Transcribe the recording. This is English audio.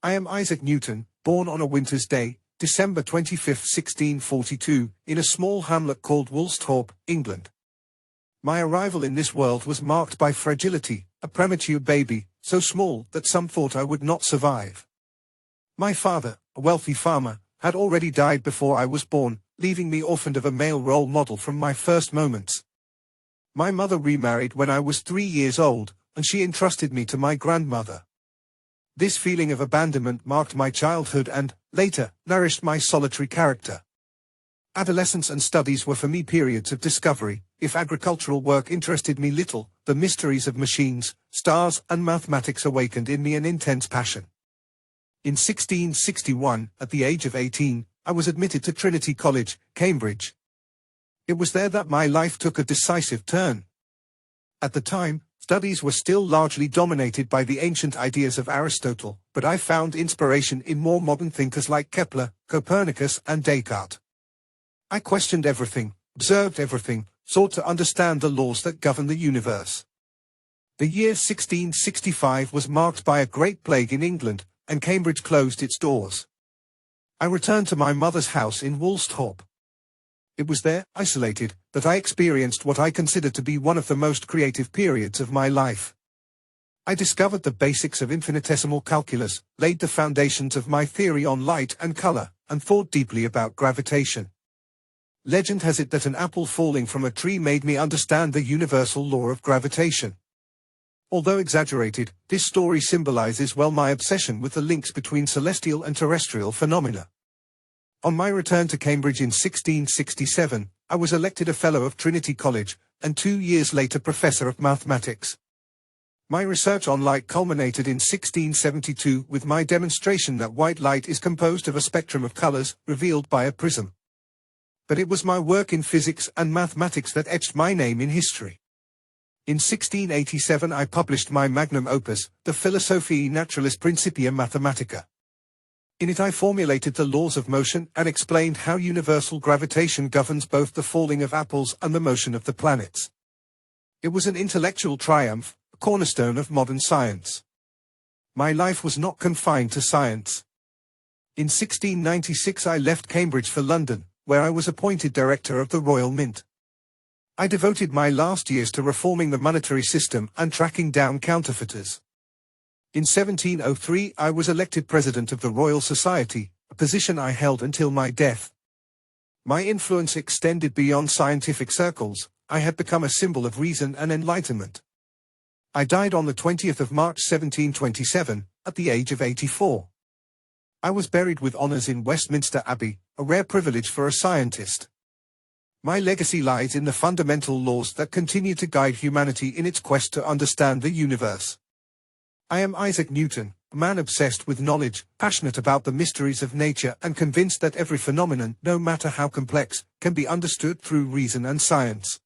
I am Isaac Newton, born on a winter's day, December 25, 1642, in a small hamlet called Woolsthorpe, England. My arrival in this world was marked by fragility, a premature baby, so small that some thought I would not survive. My father, a wealthy farmer, had already died before I was born, leaving me orphaned of a male role model from my first moments. My mother remarried when I was 3 years old, and she entrusted me to my grandmother. This feeling of abandonment marked my childhood and, later, nourished my solitary character. Adolescence and studies were for me periods of discovery. If agricultural work interested me little, the mysteries of machines, stars, and mathematics awakened in me an intense passion. In 1661, at the age of 18, I was admitted to Trinity College, Cambridge. It was there that my life took a decisive turn. At the time, studies were still largely dominated by the ancient ideas of Aristotle, but I found inspiration in more modern thinkers like Kepler, Copernicus, and Descartes. I questioned everything, observed everything, sought to understand the laws that govern the universe. The year 1665 was marked by a great plague in England, and Cambridge closed its doors. I returned to my mother's house in Woolsthorpe. It was there, isolated, that I experienced what I consider to be one of the most creative periods of my life. I discovered the basics of infinitesimal calculus, laid the foundations of my theory on light and color, and thought deeply about gravitation. Legend has it that an apple falling from a tree made me understand the universal law of gravitation. Although exaggerated, this story symbolizes well my obsession with the links between celestial and terrestrial phenomena. On my return to Cambridge in 1667, I was elected a Fellow of Trinity College, and 2 years later Professor of Mathematics. My research on light culminated in 1672 with my demonstration that white light is composed of a spectrum of colors, revealed by a prism. But it was my work in physics and mathematics that etched my name in history. In 1687 I published my magnum opus, the Philosophiae Naturalis Principia Mathematica. In it I formulated the laws of motion and explained how universal gravitation governs both the falling of apples and the motion of the planets. It was an intellectual triumph, a cornerstone of modern science. My life was not confined to science. In 1696 I left Cambridge for London, where I was appointed Director of the Royal Mint. I devoted my last years to reforming the monetary system and tracking down counterfeiters. In 1703 I was elected President of the Royal Society, a position I held until my death. My influence extended beyond scientific circles. I had become a symbol of reason and enlightenment. I died on the 20th of March 1727, at the age of 84. I was buried with honours in Westminster Abbey, a rare privilege for a scientist. My legacy lies in the fundamental laws that continue to guide humanity in its quest to understand the universe. I am Isaac Newton, a man obsessed with knowledge, passionate about the mysteries of nature and convinced that every phenomenon, no matter how complex, can be understood through reason and science.